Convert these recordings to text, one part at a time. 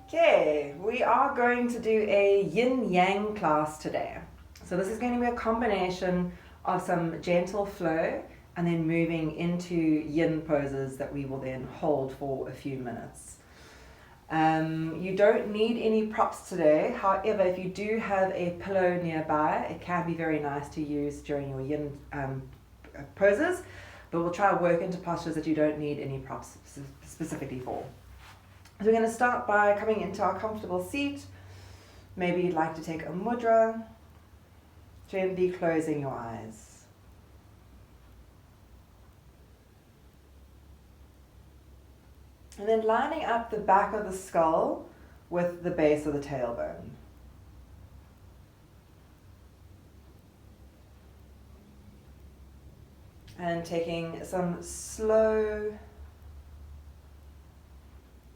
Okay, we are going to do a Yin Yang class today. So this is going to be a combination of some gentle flow and then moving into Yin poses that we will then hold for a few minutes. You don't need any props today. However, if you do have a pillow nearby, it can be very nice to use during your Yin poses. But we'll try to work into postures that you don't need any props specifically for. So we're going to start by coming into our comfortable seat. Maybe you'd like to take a mudra, gently closing your eyes. And then lining up the back of the skull with the base of the tailbone. And taking some slow,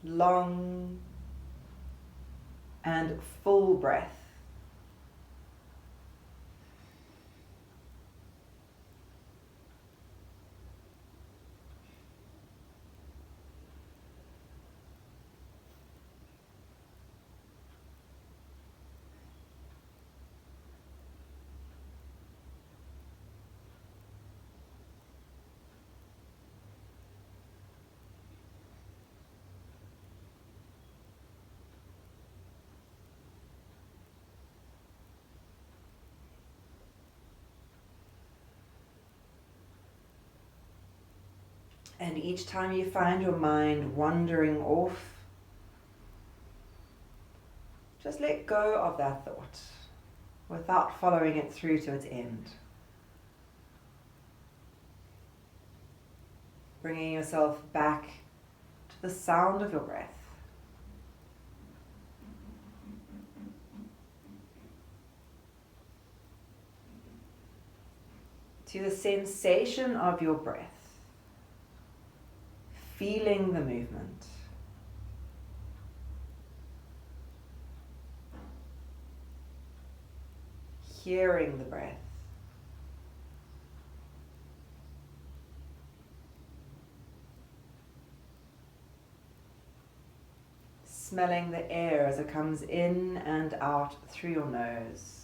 long and full breath. And each time you find your mind wandering off, just let go of that thought without following it through to its end. Bringing yourself back to the sound of your breath. To the sensation of your breath. Feeling the movement. Hearing the breath. Smelling the air as it comes in and out through your nose.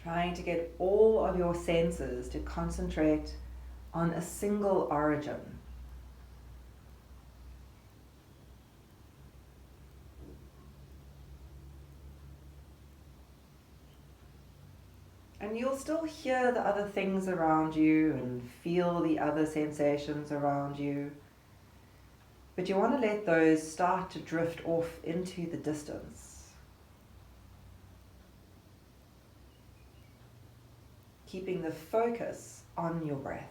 Trying to get all of your senses to concentrate on a single origin. And you'll still hear the other things around you and feel the other sensations around you. But you want to let those start to drift off into the distance. Keeping the focus on your breath.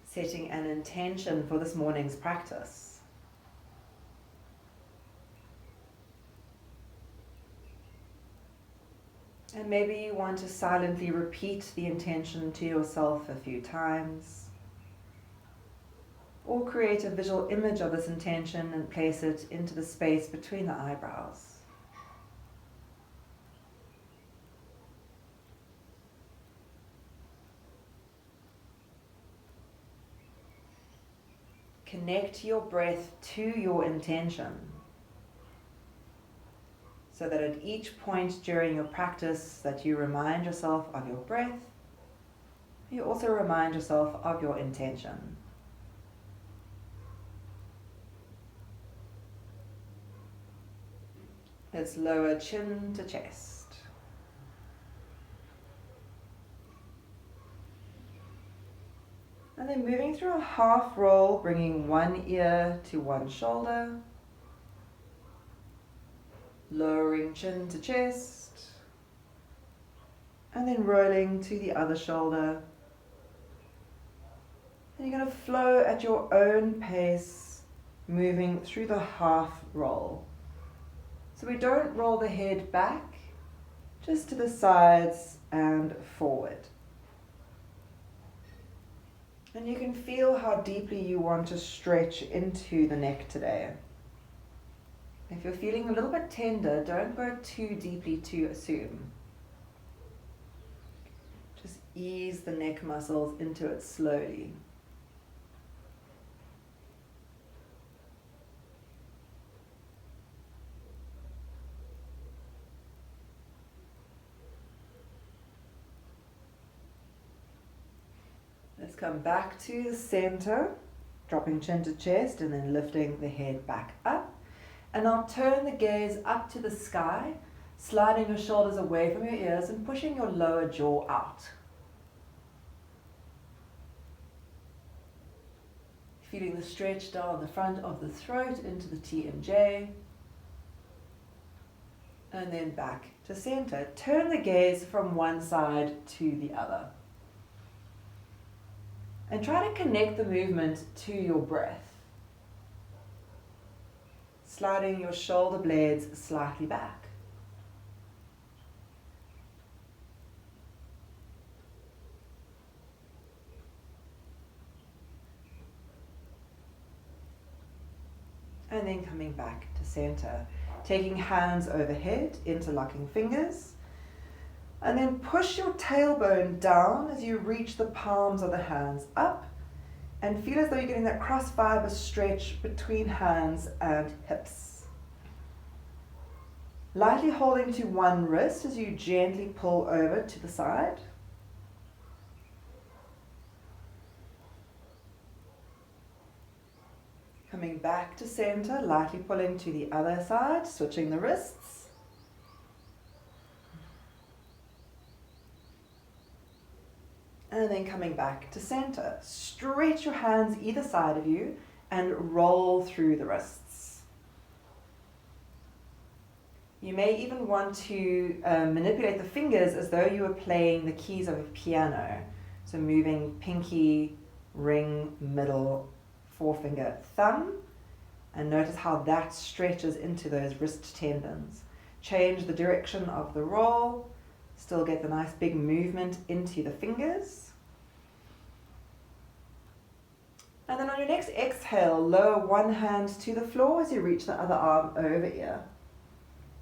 Setting an intention for this morning's practice. And maybe you want to silently repeat the intention to yourself a few times. Or create a visual image of this intention and place it into the space between the eyebrows. Connect your breath to your intention, so that at each point during your practice that you remind yourself of your breath, you also remind yourself of your intention. Let's lower chin to chest. And then moving through a half roll, bringing one ear to one shoulder. Lowering chin to chest. And then rolling to the other shoulder. And you're going to flow at your own pace, moving through the half roll. So we don't roll the head back, just to the sides and forward. And you can feel how deeply you want to stretch into the neck today. If you're feeling a little bit tender, don't go too deeply to assume. Just ease the neck muscles into it slowly. Let's come back to the center, dropping chin to chest and then lifting the head back up. And now turn the gaze up to the sky, sliding your shoulders away from your ears and pushing your lower jaw out. Feeling the stretch down the front of the throat into the TMJ. And then back to center. Turn the gaze from one side to the other. And try to connect the movement to your breath. Sliding your shoulder blades slightly back. And then coming back to center. Taking hands overhead, interlocking fingers. And then push your tailbone down as you reach the palms of the hands up. And feel as though you're getting that cross fiber stretch between hands and hips. Lightly holding to one wrist as you gently pull over to the side. Coming back to center, lightly pulling to the other side, switching the wrists. And then coming back to center. Stretch your hands either side of you and roll through the wrists. You may even want to manipulate the fingers as though you were playing the keys of a piano. So moving pinky, ring, middle, forefinger, thumb. And notice how that stretches into those wrist tendons. Change the direction of the roll. Still get the nice big movement into the fingers. And then on your next exhale, lower one hand to the floor as you reach the other arm over ear.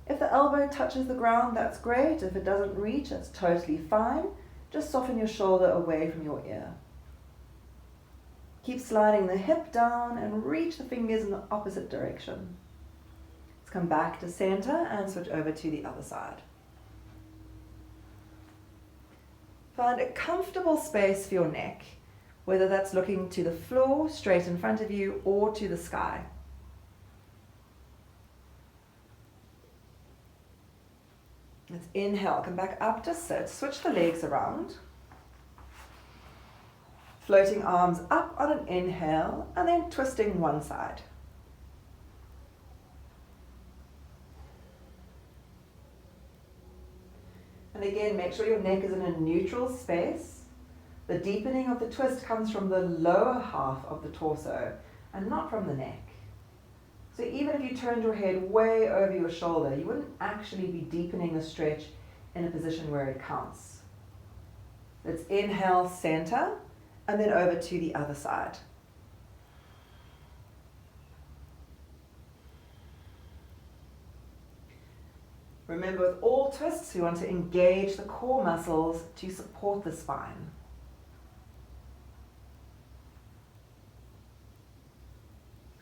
If the elbow touches the ground, that's great. If it doesn't reach, that's totally fine. Just soften your shoulder away from your ear. Keep sliding the hip down and reach the fingers in the opposite direction. Let's come back to center and switch over to the other side. Find a comfortable space for your neck, whether that's looking to the floor, straight in front of you, or to the sky. Let's inhale, come back up to sit, switch the legs around. Floating arms up on an inhale, and then twisting one side. And again, make sure your neck is in a neutral space. The deepening of the twist comes from the lower half of the torso and not from the neck. So even if you turned your head way over your shoulder, you wouldn't actually be deepening the stretch in a position where it counts. Let's inhale, center, and then over to the other side. Remember, with all twists, we want to engage the core muscles to support the spine.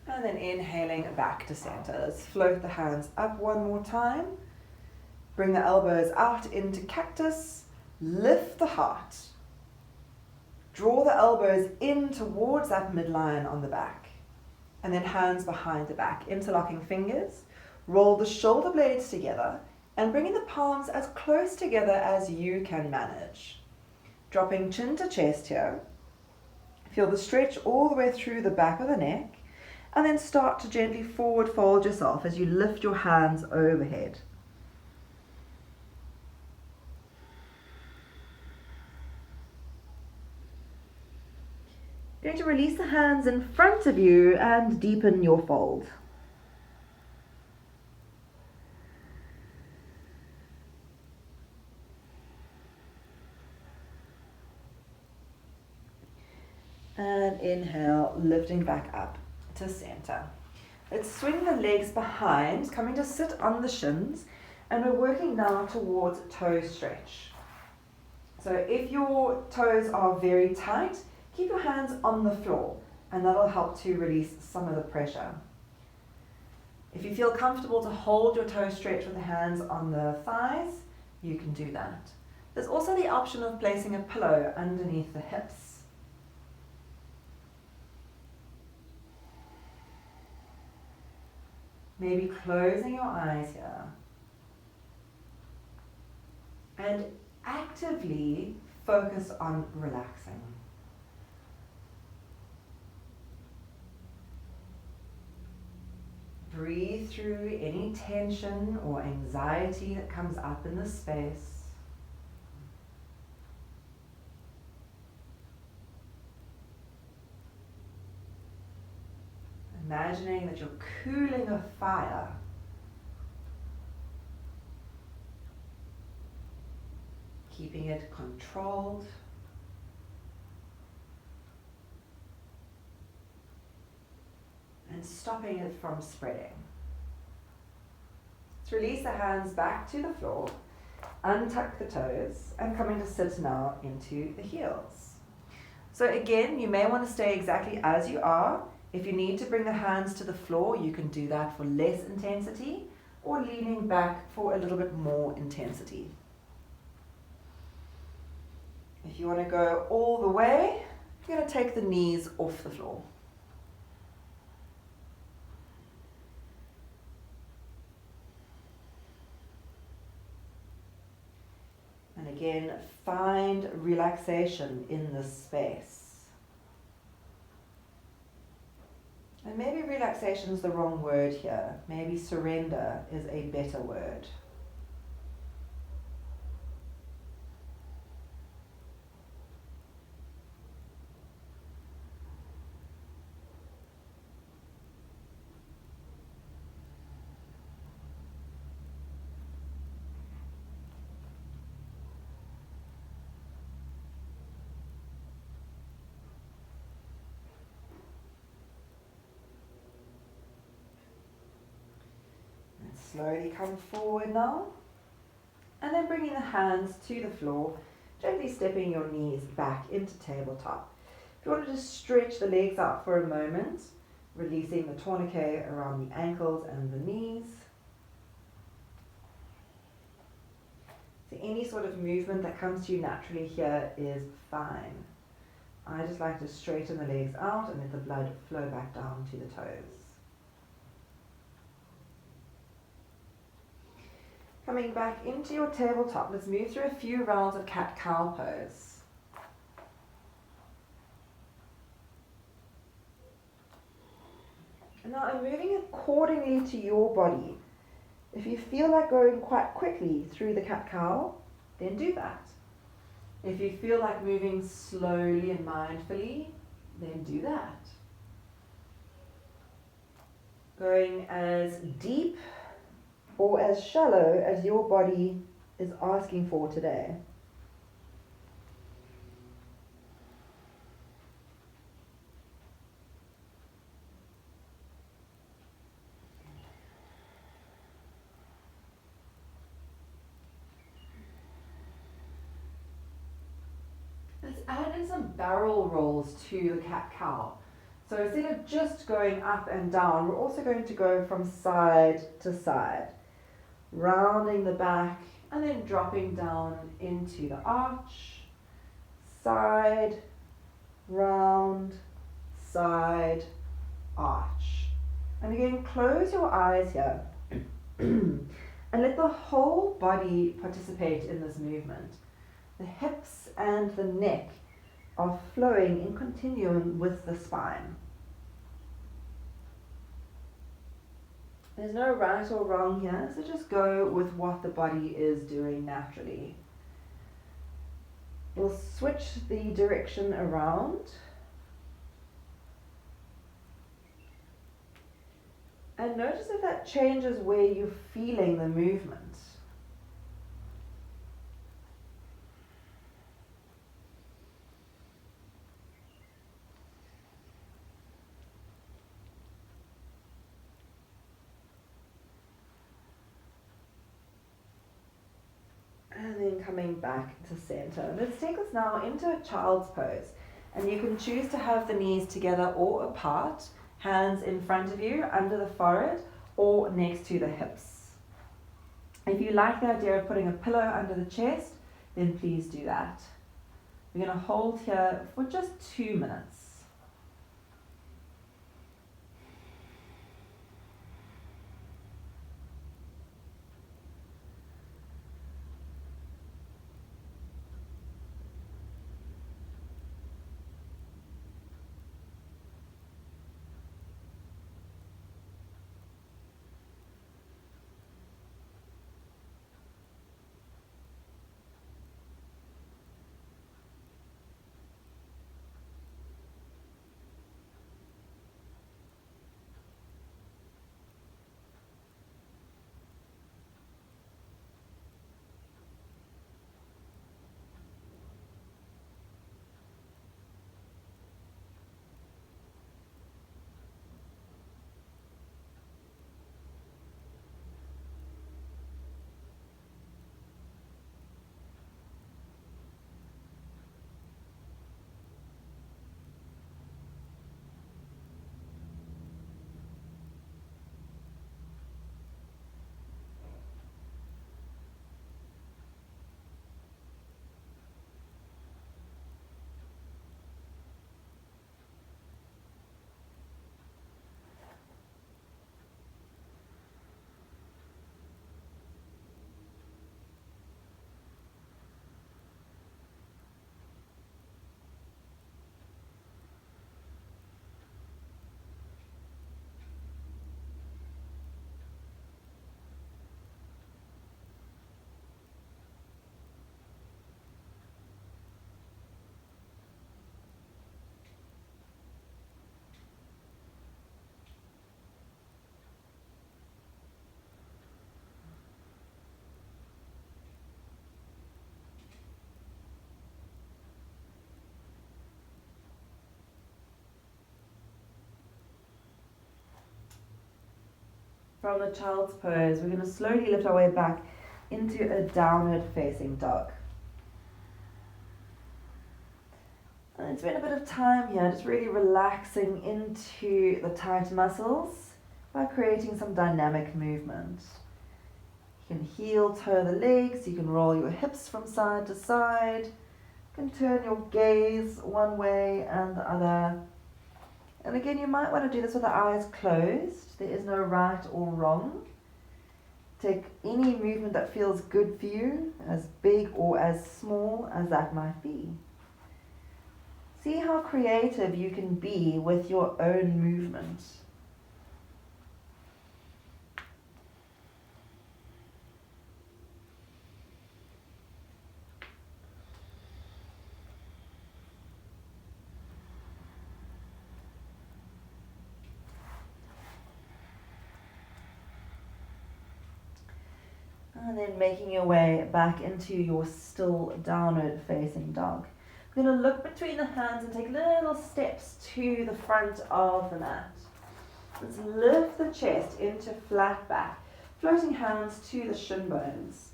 And then inhaling back to center. Let's float the hands up one more time. Bring the elbows out into cactus. Lift the heart. Draw the elbows in towards that midline on the back. And then hands behind the back, interlocking fingers. Roll the shoulder blades together and bringing the palms as close together as you can manage. Dropping chin to chest here. Feel the stretch all the way through the back of the neck. And then start to gently forward fold yourself as you lift your hands overhead. You're going to release the hands in front of you and deepen your fold. And inhale, lifting back up to center. Let's swing the legs behind, coming to sit on the shins, and we're working now towards toe stretch. So if your toes are very tight, keep your hands on the floor, and that'll help to release some of the pressure. If you feel comfortable to hold your toe stretch with the hands on the thighs, you can do that. There's also the option of placing a pillow underneath the hips. Maybe closing your eyes here. And actively focus on relaxing. Breathe through any tension or anxiety that comes up in this space. Imagining that you're cooling a fire. Keeping it controlled. And stopping it from spreading. Let's release the hands back to the floor, untuck the toes, and coming to sit now into the heels. So again, you may want to stay exactly as you are. If you need to bring the hands to the floor, you can do that for less intensity, or leaning back for a little bit more intensity. If you want to go all the way, you're going to take the knees off the floor. And again, find relaxation in this space. And maybe relaxation is the wrong word here. Maybe surrender is a better word. Slowly come forward now, and then bringing the hands to the floor, gently stepping your knees back into tabletop. If you want to just stretch the legs out for a moment, releasing the tourniquet around the ankles and the knees. So any sort of movement that comes to you naturally here is fine. I just like to straighten the legs out and let the blood flow back down to the toes. Coming back into your tabletop, let's move through a few rounds of cat-cow pose. And now I'm moving accordingly to your body. If you feel like going quite quickly through the cat-cow, then do that. If you feel like moving slowly and mindfully, then do that. Going as deep or as shallow as your body is asking for today. Let's add in some barrel rolls to the cat-cow. So instead of just going up and down, we're also going to go from side to side, rounding the back and then dropping down into the arch, side, round, side, arch. And again, close your eyes here and let the whole body participate in this movement. The hips and the neck are flowing in continuum with the spine. There's no right or wrong here, so just go with what the body is doing naturally. We'll switch the direction around. And notice if that changes where you're feeling the movement. coming back to center. Let's take this now into a child's pose. And you can choose to have the knees together or apart, hands in front of you, under the forehead, or next to the hips. If you like the idea of putting a pillow under the chest, then please do that. We're going to hold here for just 2 minutes. From the child's pose, we're going to slowly lift our way back into a downward facing dog. And spend a bit of time here just really relaxing into the tight muscles by creating some dynamic movement. You can heel toe the legs, you can roll your hips from side to side, you can turn your gaze one way and the other. And again, you might want to do this with the eyes closed. There is no right or wrong. Take any movement that feels good for you, as big or as small as that might be. See how creative you can be with your own movement. And then making your way back into your still downward facing dog. We're going to look between the hands and take little steps to the front of the mat. Let's lift the chest into flat back, floating hands to the shin bones.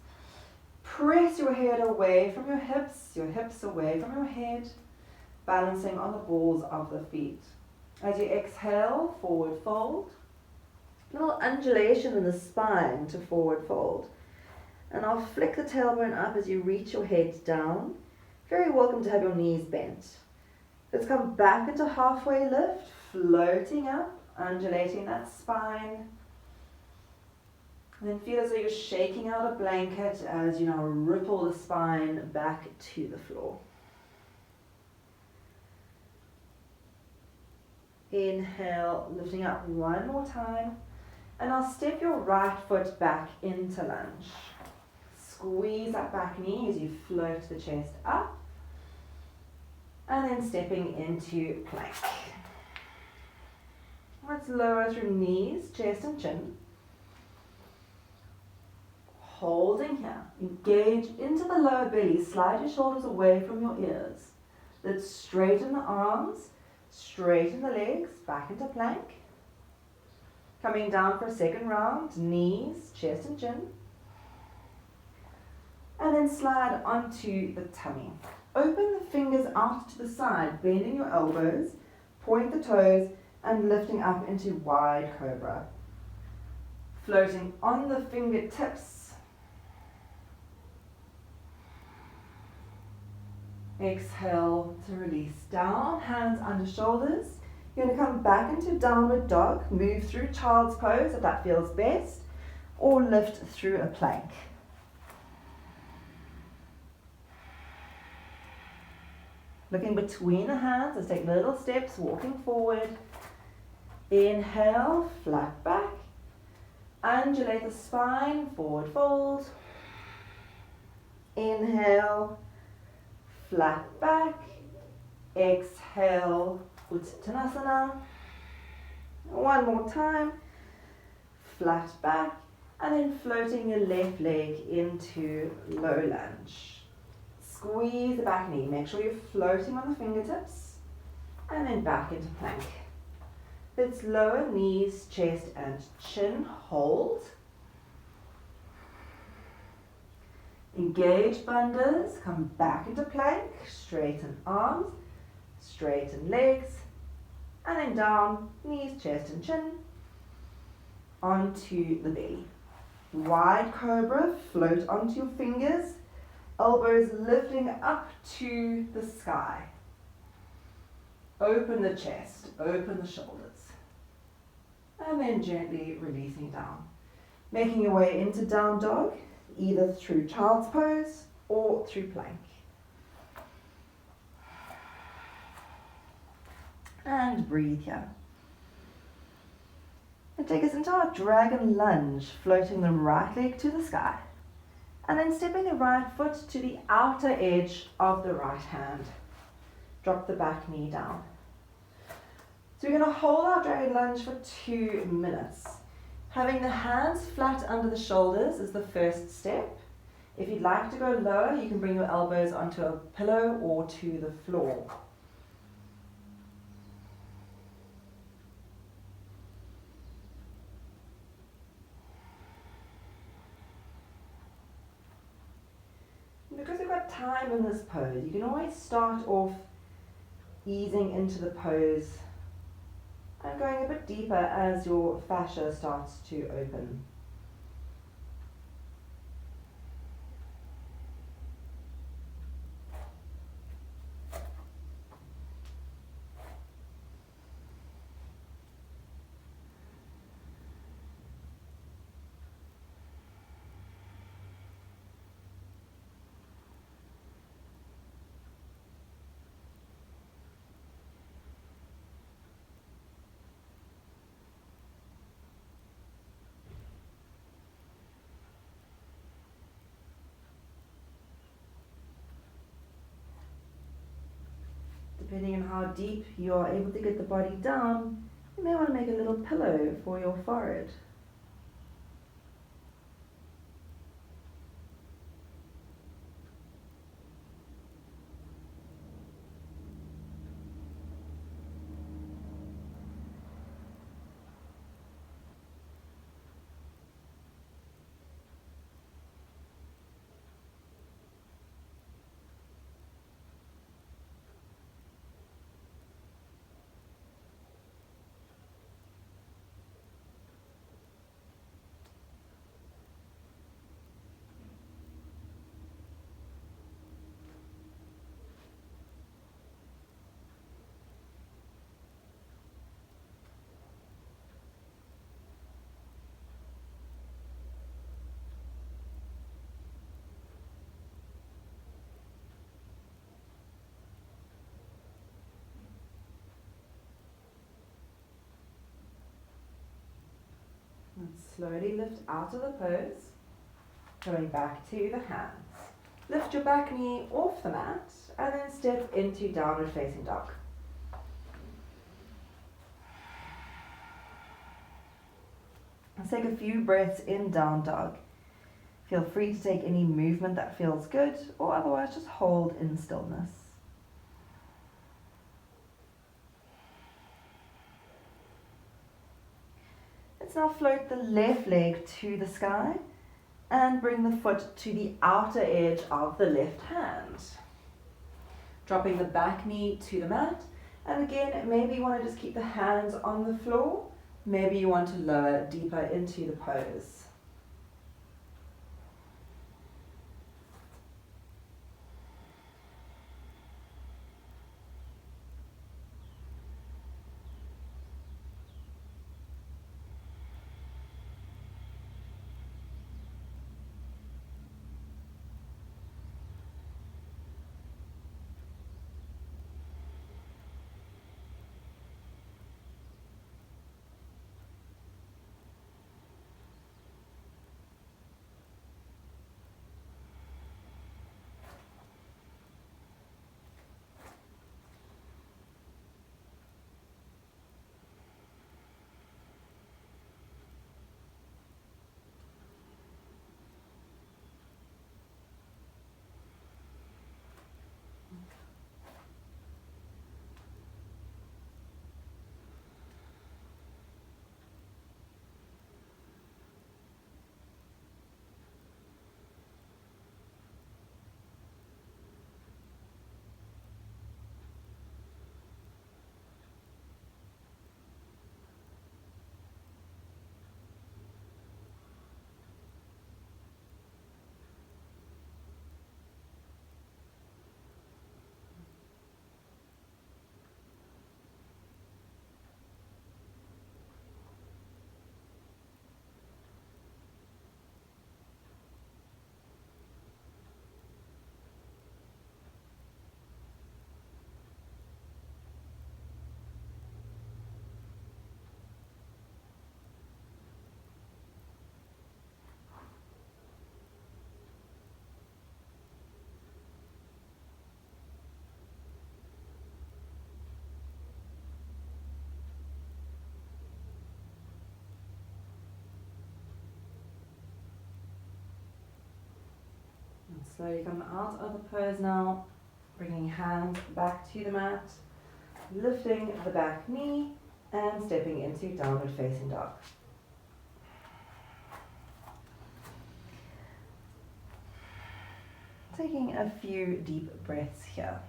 Press your head away from your hips away from your head, balancing on the balls of the feet. As you exhale, forward fold. Little undulation in the spine to forward fold. And I'll flick the tailbone up as you reach your head down. Very welcome to have your knees bent. Let's come back into halfway lift, floating up, undulating that spine. And then feel as though you're shaking out a blanket as you now ripple the spine back to the floor. Inhale, lifting up one more time. And now step your right foot back into lunge. Squeeze that back knee as you float the chest up. And then stepping into plank. Let's lower through knees, chest and chin. Holding here. Engage into the lower belly. Slide your shoulders away from your ears. Let's straighten the arms, straighten the legs, back into plank. Coming down for a second round, knees, chest and chin. And then slide onto the tummy. Open the fingers out to the side, bending your elbows, point the toes, and lifting up into wide cobra. Floating on the fingertips. Exhale to release down, hands under shoulders. You're going to come back into downward dog, move through child's pose if that feels best, or lift through a plank. Looking between the hands, let's take little steps, walking forward. Inhale, flat back. Undulate the spine, forward fold. Inhale, flat back. Exhale, Uttanasana. One more time. Flat back. And then floating your left leg into low lunge. Squeeze the back knee. Make sure you're floating on the fingertips. And then back into plank. Let's lower knees, chest and chin. Hold. Engage bandhas. Come back into plank. Straighten arms. Straighten legs. And then down. Knees, chest and chin. Onto the belly. Wide cobra. Float onto your fingers. Elbows lifting up to the sky. Open the chest, open the shoulders. And then gently releasing down. Making your way into down dog, either through child's pose or through plank. And breathe here. And take us into our dragon lunge, floating the right leg to the sky. And then stepping the right foot to the outer edge of the right hand. Drop the back knee down. So we're going to hold our dragon lunge for 2 minutes. Having the hands flat under the shoulders is the first step. If you'd like to go lower, you can bring your elbows onto a pillow or to the floor. Because we've got time in this pose, you can always start off easing into the pose and going a bit deeper as your fascia starts to open. Depending on how deep you are able to get the body down, you may want to make a little pillow for your forehead. And slowly lift out of the pose, going back to the hands. Lift your back knee off the mat and then step into downward facing dog. Let's take a few breaths in down dog. Feel free to take any movement that feels good, or otherwise just hold in stillness. Let's now float the left leg to the sky and bring the foot to the outer edge of the left hand. Dropping the back knee to the mat, and again, maybe you want to just keep the hands on the floor, maybe you want to lower deeper into the pose. Slowly come out of the pose now, bringing hands back to the mat, lifting the back knee and stepping into downward facing dog. Taking a few deep breaths here.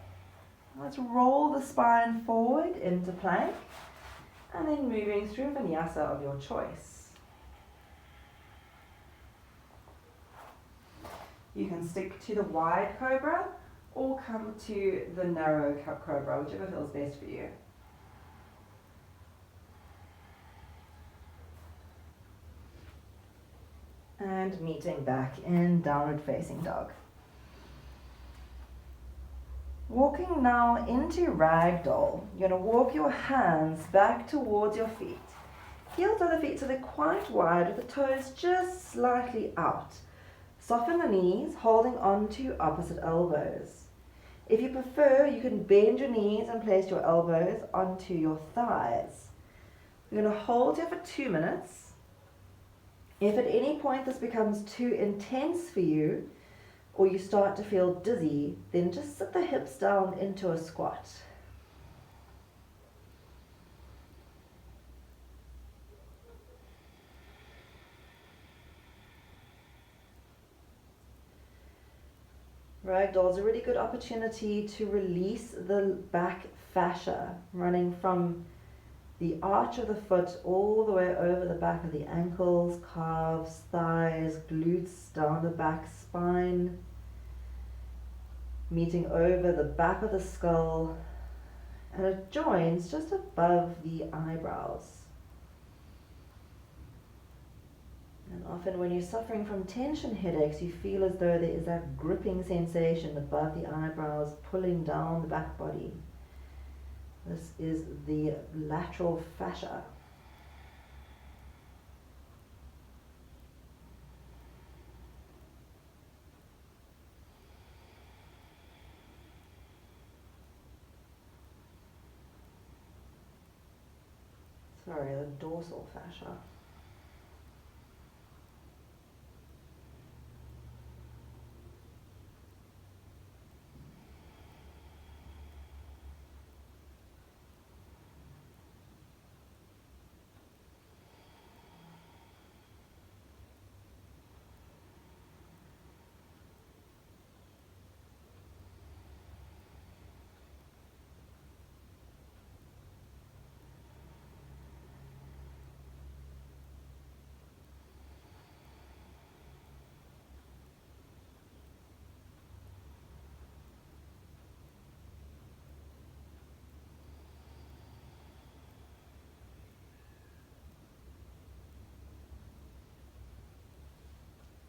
Let's roll the spine forward into plank and then moving through a vinyasa of your choice. You can stick to the wide cobra or come to the narrow cobra, whichever feels best for you. And meeting back in downward facing dog. Walking now into ragdoll. You're going to walk your hands back towards your feet. Heels of the feet so they're quite wide with the toes just slightly out. Soften the knees, holding on to opposite elbows. If you prefer, you can bend your knees and place your elbows onto your thighs. You're going to hold here for 2 minutes. If at any point this becomes too intense for you, or you start to feel dizzy, then just sit the hips down into a squat. Ragdoll is a really good opportunity to release the back fascia running from the arch of the foot all the way over the back of the ankles, calves, thighs, glutes, down the back spine, meeting over the back of the skull, and it joins just above the eyebrows. And often when you're suffering from tension headaches, you feel as though there is that gripping sensation above the eyebrows, pulling down the back body. This is the lateral fascia. Sorry, the dorsal fascia.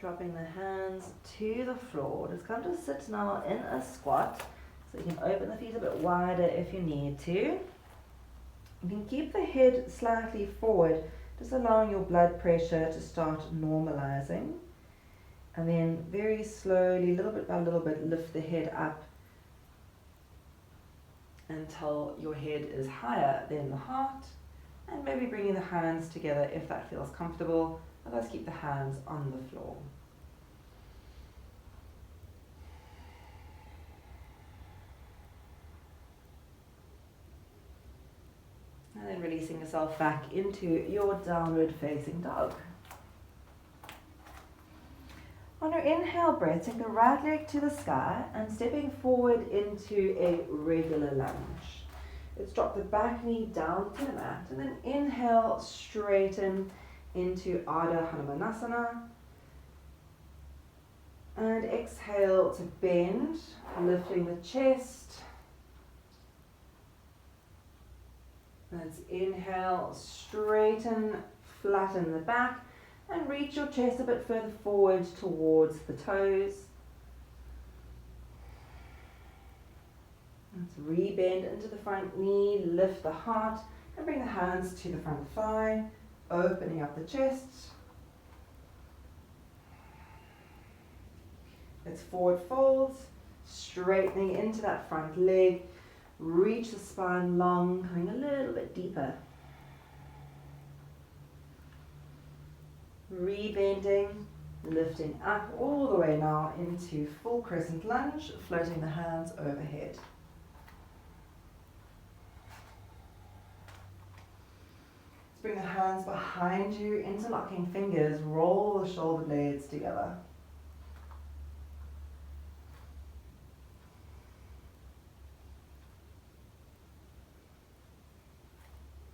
Dropping the hands to the floor. Just come to sit now in a squat. So you can open the feet a bit wider if you need to. You can keep the head slightly forward, just allowing your blood pressure to start normalizing. And then very slowly, little bit by little bit, lift the head up until your head is higher than the heart. And maybe bringing the hands together if that feels comfortable. Otherwise, keep the hands on the floor. And then releasing yourself back into your downward facing dog. On your inhale breath, take the right leg to the sky and stepping forward into a regular lunge. Let's drop the back knee down to the mat and then inhale, straighten into Ardha Hanumanasana. And exhale to bend, lifting the chest. Let's inhale, straighten, flatten the back and reach your chest a bit further forward towards the toes. Let's rebend into the front knee, lift the heart and bring the hands to the front thigh, opening up the chest. Let's forward folds, straightening into that front leg, reach the spine long, coming a little bit deeper. Rebending, lifting up all the way now into full crescent lunge, floating the hands overhead. Bring the hands behind you, interlocking fingers, roll the shoulder blades together.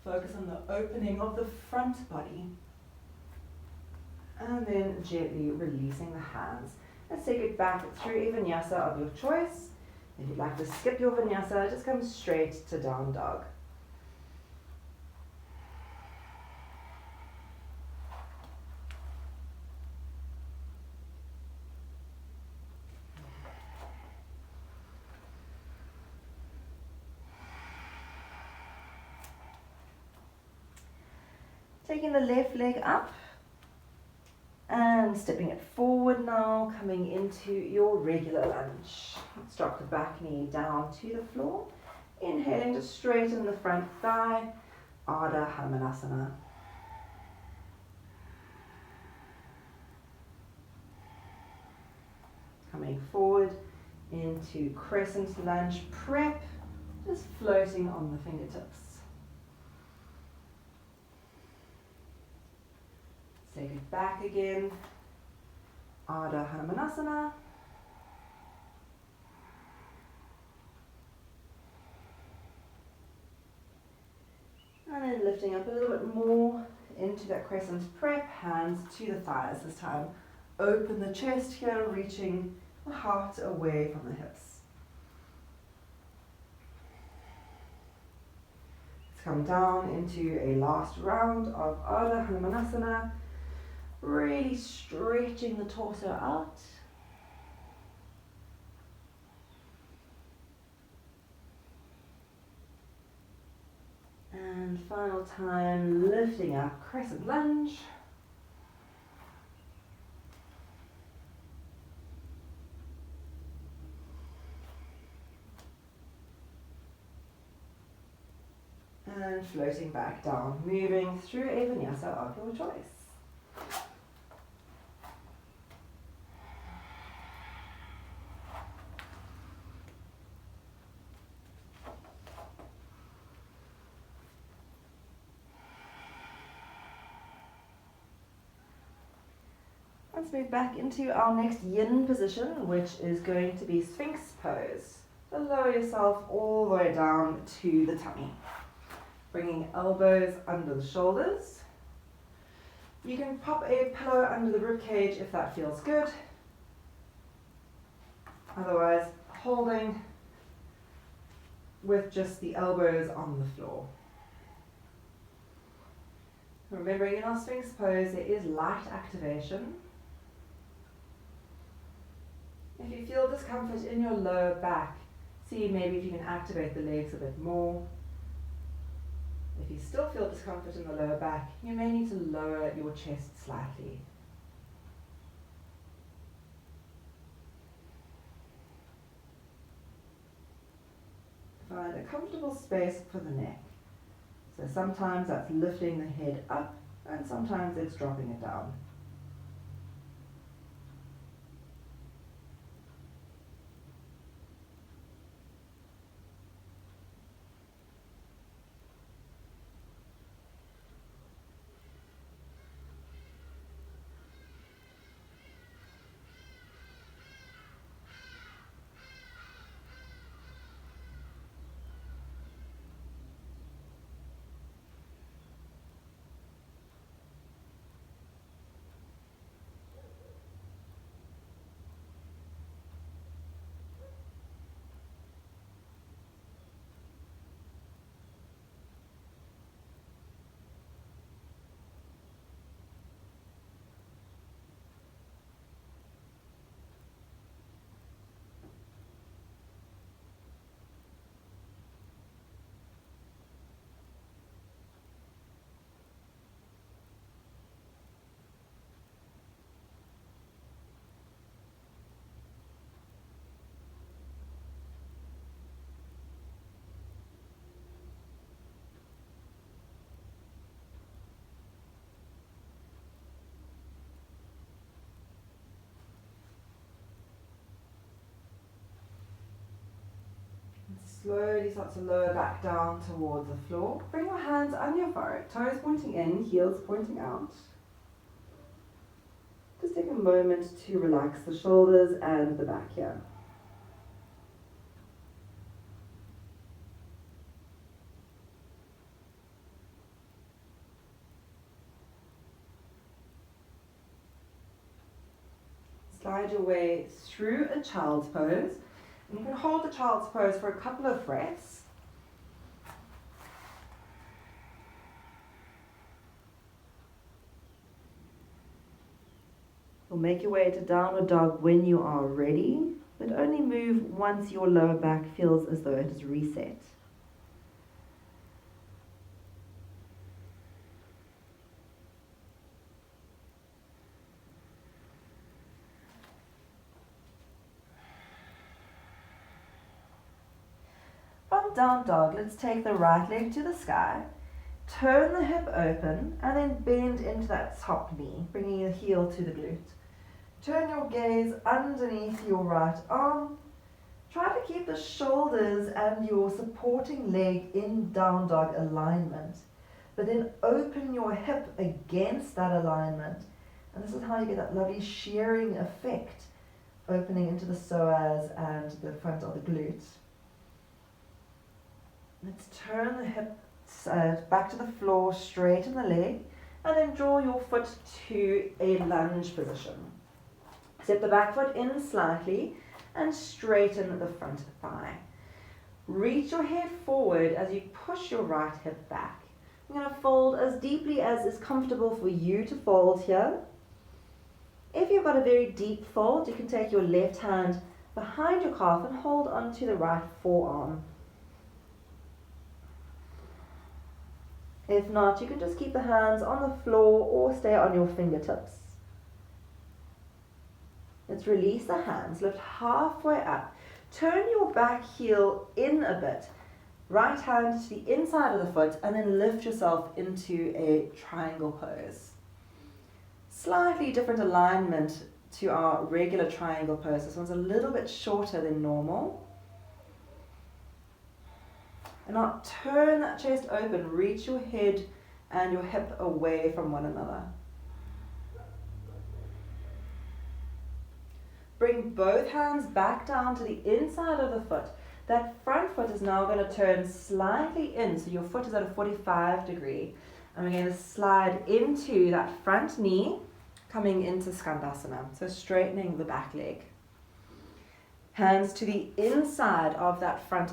Focus on the opening of the front body. And then gently releasing the hands. Let's take it back through a vinyasa of your choice. If you'd like to skip your vinyasa, just come straight to down dog. Taking the left leg up and stepping it forward now, coming into your regular lunge. Let's drop the back knee down to the floor. Inhaling to straighten the front thigh, Ardha Hanumanasana. Coming forward into crescent lunge prep, just floating on the fingertips. Take it back again, Ardha Hanumanasana. And then lifting up a little bit more into that crescent prep, hands to the thighs this time. Open the chest here, reaching the heart away from the hips. Let's come down into a last round of Ardha Hanumanasana. Really stretching the torso out. And final time, lifting up, crescent lunge. And floating back down, moving through a vinyasa of your choice. Let's move back into our next yin position, which is going to be Sphinx pose. So lower yourself all the way down to the tummy. Bringing elbows under the shoulders. You can pop a pillow under the ribcage if that feels good. Otherwise, holding with just the elbows on the floor. Remembering in our Sphinx pose, there is light activation. if you feel discomfort in your lower back, see maybe if you can activate the legs a bit more. If you still feel discomfort in the lower back, you may need to lower your chest slightly. Find a comfortable space for the neck. So sometimes that's lifting the head up, and sometimes it's dropping it down. Slowly start to lower back down towards the floor. Bring your hands on your forehead, toes pointing in, heels pointing out. Just take a moment to relax the shoulders and the back here. Slide your way through a child's pose. And you can hold the child's pose for a couple of breaths. You'll make your way to downward dog when you are ready, but only move once your lower back feels as though it is reset. From down dog, let's take the right leg to the sky, turn the hip open, and then bend into that top knee, bringing the heel to the glute. Turn your gaze underneath your right arm. Try to keep the shoulders and your supporting leg in down dog alignment, but then open your hip against that alignment. And this is how you get that lovely shearing effect, opening into the psoas and the front of the glute. Let's turn the hip back to the floor, straighten the leg, and then draw your foot to a lunge position. Step the back foot in slightly and straighten the front thigh. Reach your head forward as you push your right hip back. You're going to fold as deeply as is comfortable for you to fold here. If you've got a very deep fold, you can take your left hand behind your calf and hold onto the right forearm. If not, you can just keep the hands on the floor or stay on your fingertips. Let's release the hands, lift halfway up. Turn your back heel in a bit. Right hand to the inside of the foot and then lift yourself into a triangle pose. Slightly different alignment to our regular triangle pose. This one's a little bit shorter than normal. And now turn that chest open, reach your head and your hip away from one another. Bring both hands back down to the inside of the foot. That front foot is now going to turn slightly in, so your foot is at a 45 degree. And we're going to slide into that front knee, coming into Skandasana, so straightening the back leg. Hands to the inside of that front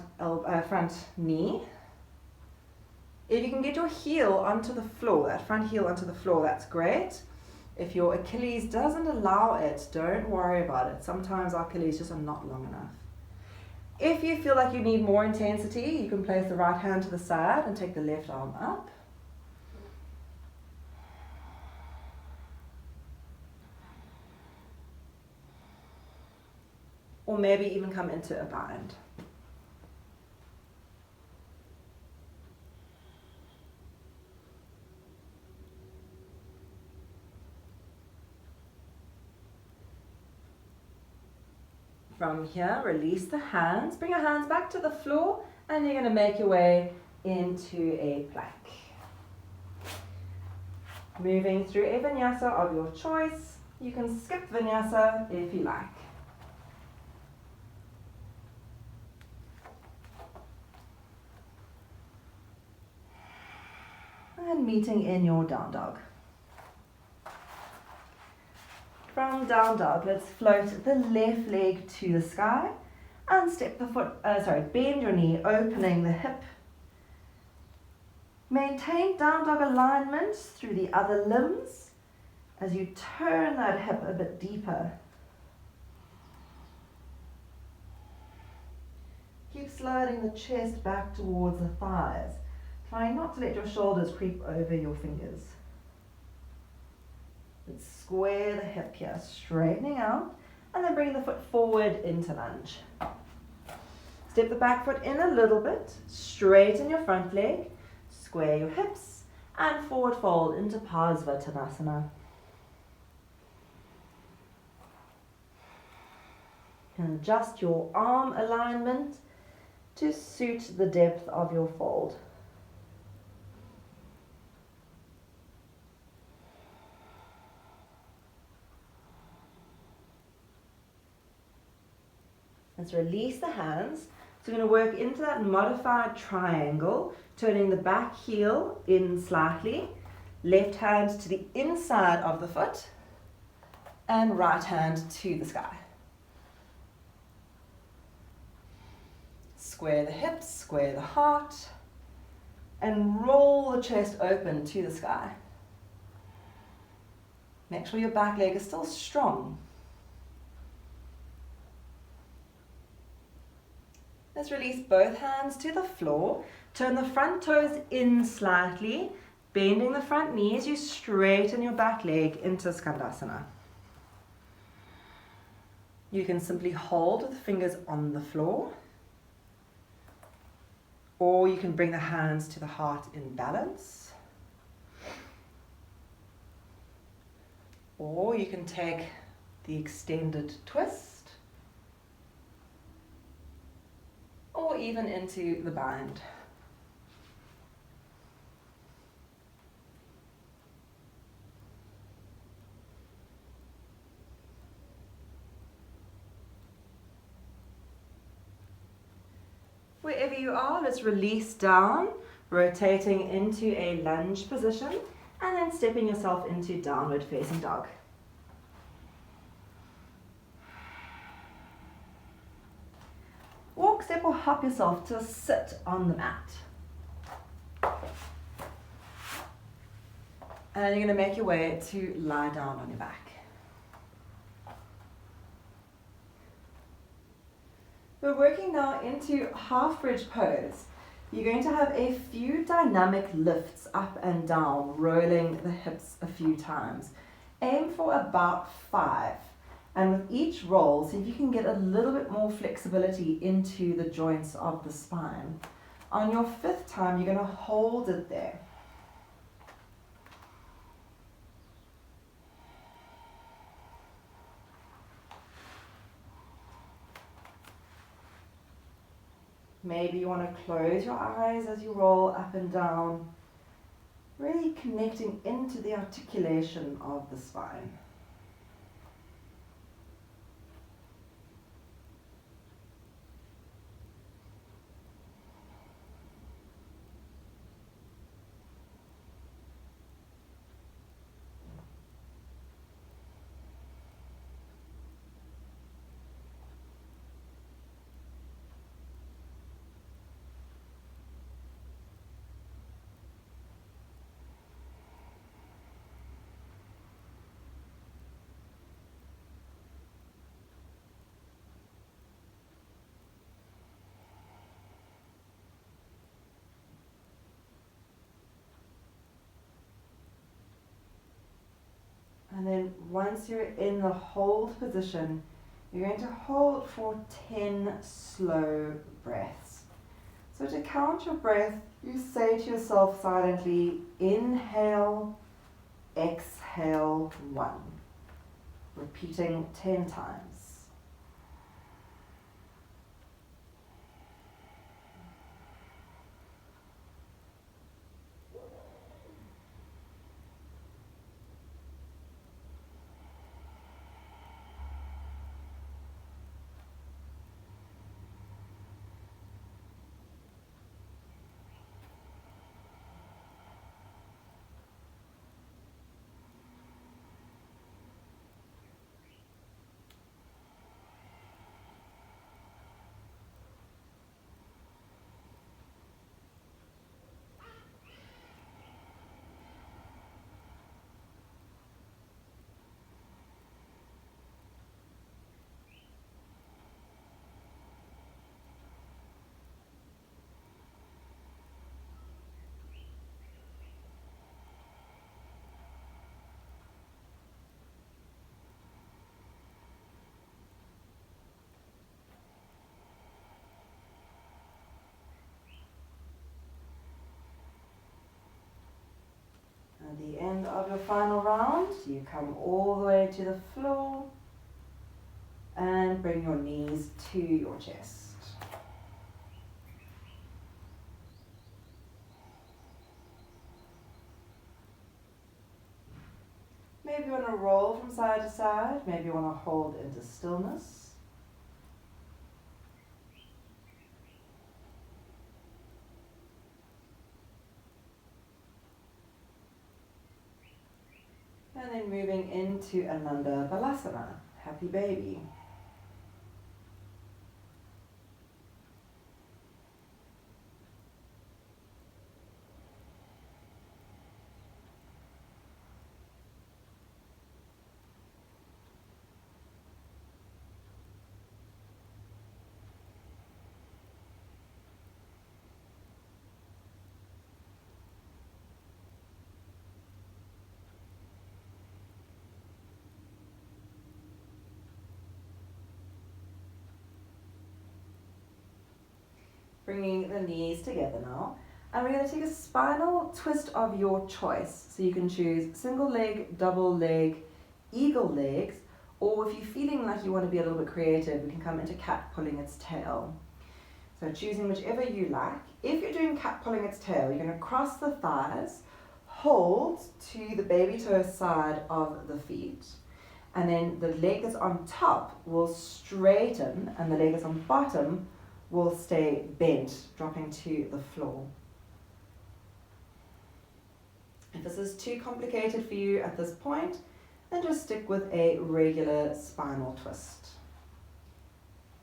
knee. If you can get your heel onto the floor, that front heel onto the floor, that's great. If your Achilles doesn't allow it, don't worry about it. Sometimes our Achilles just are not long enough. If you feel like you need more intensity, you can place the right hand to the side and take the left arm up. Or maybe even come into a bind. From here, release the hands, bring your hands back to the floor, and you're going to make your way into a plank. Moving through a vinyasa of your choice. You can skip vinyasa if you like. And meeting in your down dog. From down dog, let's float the left leg to the sky and step the foot, bend your knee, opening the hip. Maintain down dog alignment through the other limbs as you turn that hip a bit deeper. Keep sliding the chest back towards the thighs, trying not to let your shoulders creep over your fingers. Let's square the hip here, straightening out, and then bring the foot forward into lunge. Step the back foot in a little bit, straighten your front leg, square your hips, and forward fold into Parsvatanasana. And adjust your arm alignment to suit the depth of your fold. Let's release the hands. So we're going to work into that modified triangle, turning the back heel in slightly, left hand to the inside of the foot, and right hand to the sky. Square the hips, square the heart, and roll the chest open to the sky. Make sure your back leg is still strong. Let's release both hands to the floor. Turn the front toes in slightly, bending the front knee as you straighten your back leg into Skandasana. You can simply hold with the fingers on the floor, or you can bring the hands to the heart in balance. Or you can take the extended twist, or even into the bind. Wherever you are, let's release down, rotating into a lunge position, and then stepping yourself into downward facing dog. Walk, step, or hop yourself to sit on the mat. And you're going to make your way to lie down on your back. We're working now into half bridge pose. You're going to have a few dynamic lifts up and down, rolling the hips a few times. Aim for about 5. And with each roll, see if you can get a little bit more flexibility into the joints of the spine. On your 5th time, you're going to hold it there. Maybe you want to close your eyes as you roll up and down, really connecting into the articulation of the spine. then once you're in the hold position, you're going to hold for 10 slow breaths. So to count your breath, you say to yourself silently, inhale, exhale 1. Repeating 10 times. At the end of your final round, you come all the way to the floor and bring your knees to your chest. Maybe you want to roll from side to side, maybe you want to hold into stillness. And then moving into Ananda Balasana, happy baby. Bringing the knees together now. And we're going to take a spinal twist of your choice. So you can choose single leg, double leg, eagle legs, or if you're feeling like you want to be a little bit creative, we can come into cat pulling its tail. So choosing whichever you like. If you're doing cat pulling its tail, you're going to cross the thighs, hold to the baby toe side of the feet, and then the leg that's on top will straighten and the leg that's on bottom will stay bent, dropping to the floor. If this is too complicated for you at this point, then just stick with a regular spinal twist.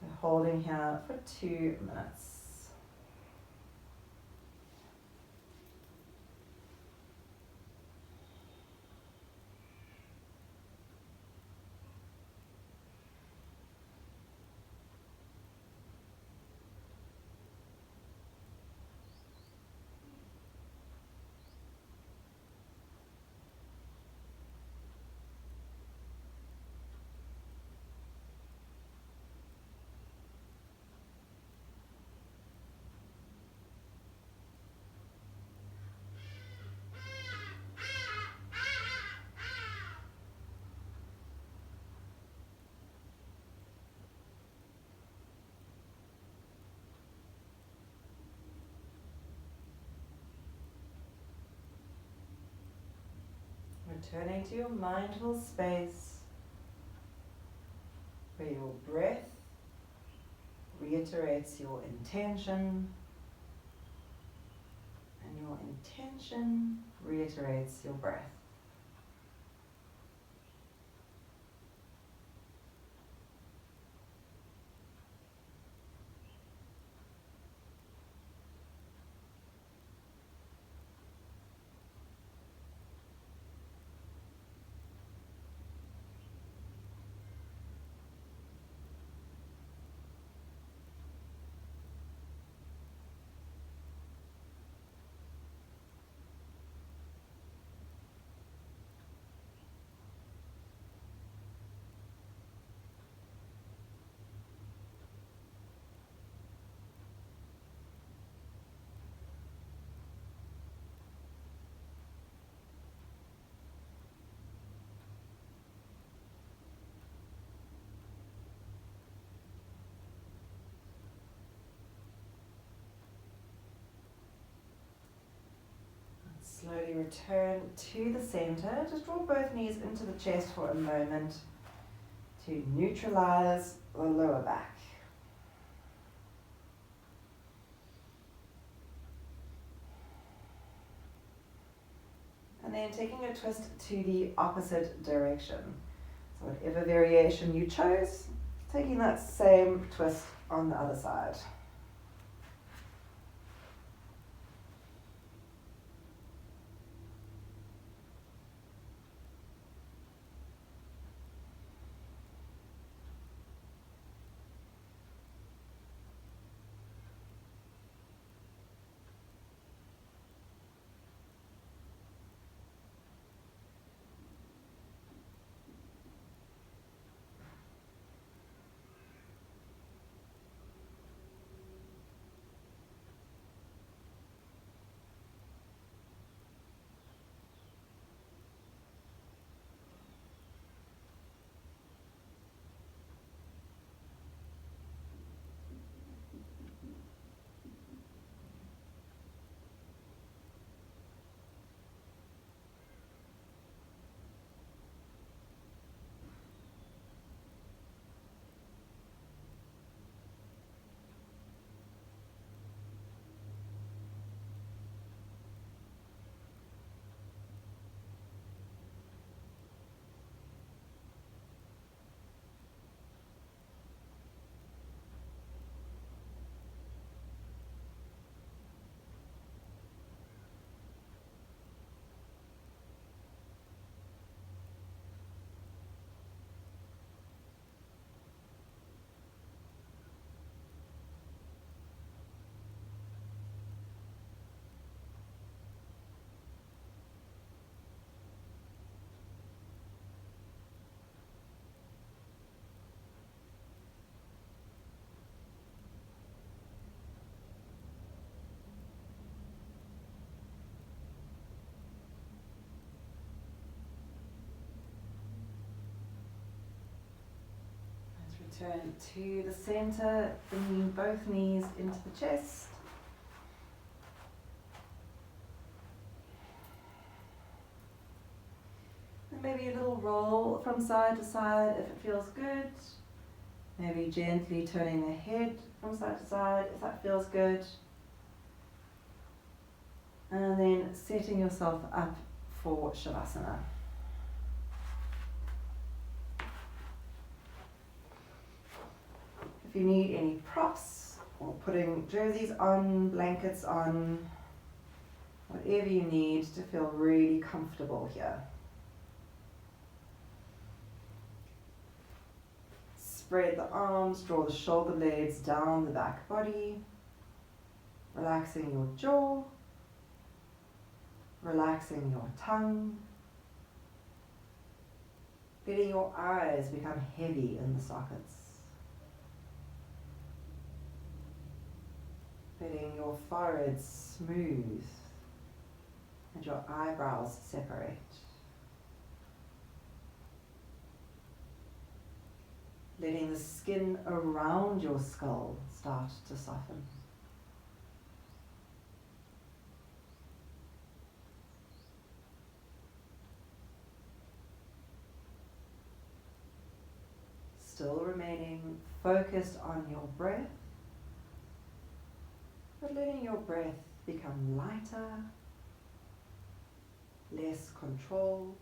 We're holding here for 2 minutes. Returning to your mindful space where your breath reiterates your intention and your intention reiterates your breath. Slowly return to the center. Just draw both knees into the chest for a moment to neutralize the lower back. And then taking a twist to the opposite direction. So whatever variation you chose, taking that same twist on the other side. Turn to the center, bringing both knees into the chest. And maybe a little roll from side to side if it feels good. Maybe gently turning the head from side to side if that feels good. And then setting yourself up for Shavasana. If you need any props or putting jerseys on, blankets on, whatever you need to feel really comfortable here. Spread the arms, draw the shoulder blades down the back body, relaxing your jaw, relaxing your tongue, letting your eyes become heavy in the sockets. Letting your forehead smooth and your eyebrows separate. Letting the skin around your skull start to soften. Still remaining focused on your breath, but letting your breath become lighter, less controlled.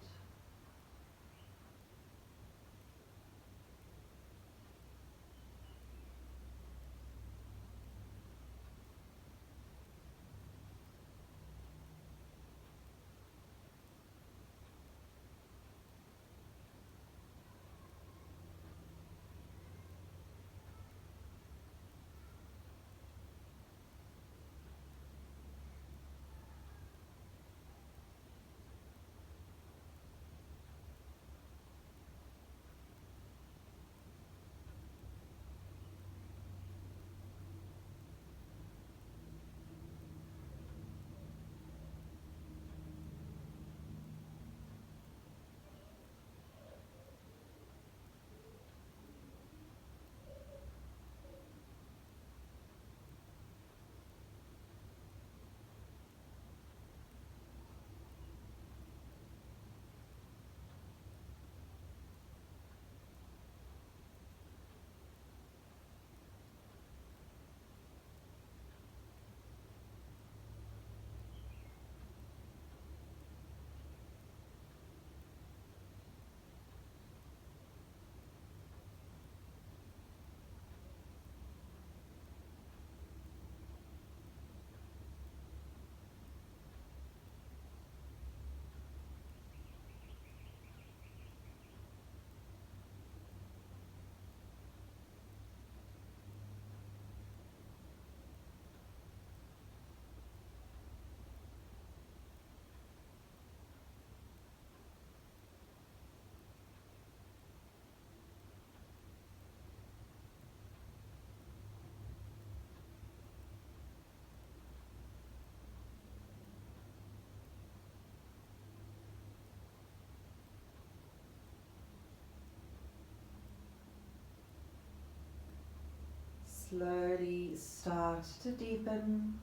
slowly start to deepen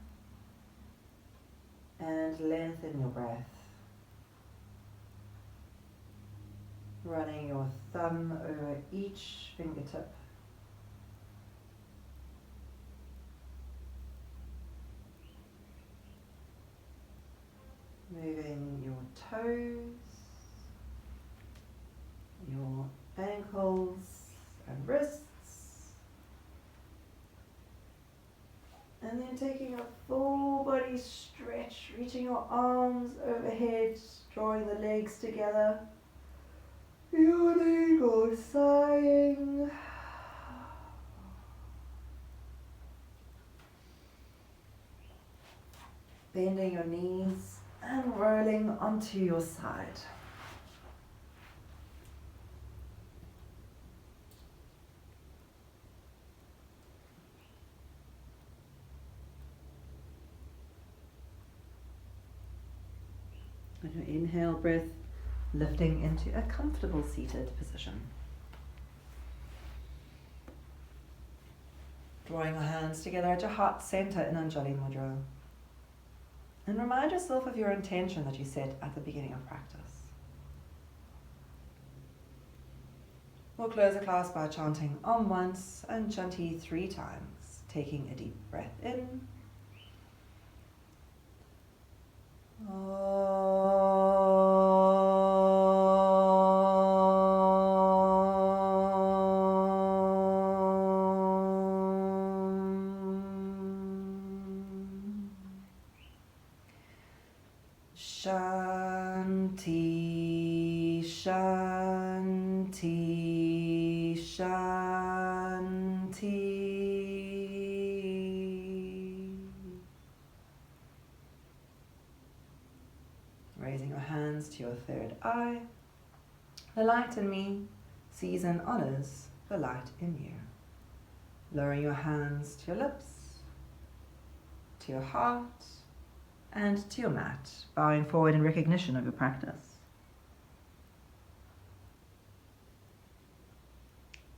and lengthen your breath. Running your thumb over each fingertip. Moving your toes, your ankles and wrists. And then taking a full body stretch, reaching your arms overhead, drawing the legs together. Yawning or sighing. Bending your knees and rolling onto your side. And your inhale breath, lifting into a comfortable seated position. Drawing your hands together at your heart center in Anjali Mudra. And remind yourself of your intention that you set at the beginning of practice. We'll close the class by chanting Om once and Shanti 3 times, taking a deep breath in. Shanti, Shanti, Shanti. Raising your hands to your third eye. The light in me sees and honors the light in you. Lowering your hands to your lips, to your heart, and to your mat, bowing forward in recognition of your practice.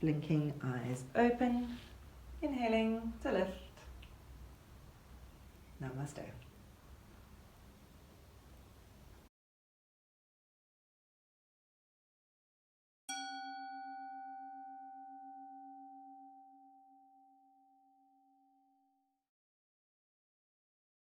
Blinking eyes open, inhaling to lift. Namaste.